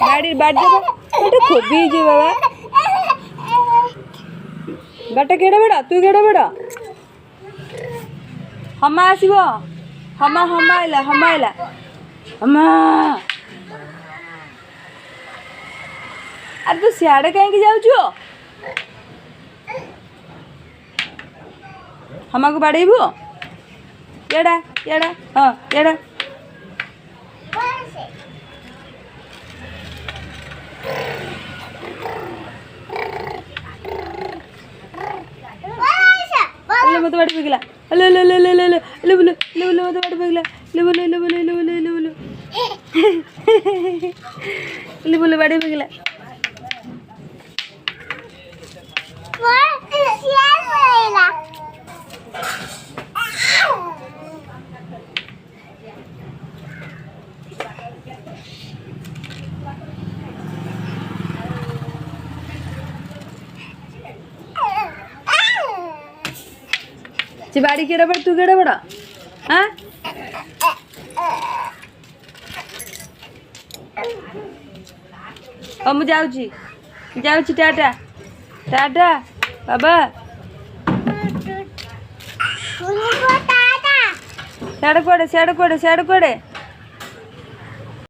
गाड़ी बाट दे बेटा खोबी जे बाबा बेटा केड़ा बेटा तू केड़ा बेटा हमा आसीबो हमा आइला हमा अरे तू सियाड़े कहीं जाऊँ हमा को बाड़ेबू एड़ा एड़ा हाँ एड़ा मत बाड़ी पगला ले ले ले ले ले ले ले बोलो ले बोलो मत बाड़ी पगला ले बोलो ले बोलो ले बोलो ले बोलो ले बोलो बाड़ी पगला बाड़ी केड़ा बड़ा तू केड़ा बड़ा हाँ अब मुझे जाऊँ टाटा टाटा बाबा सियाड़े कोड़े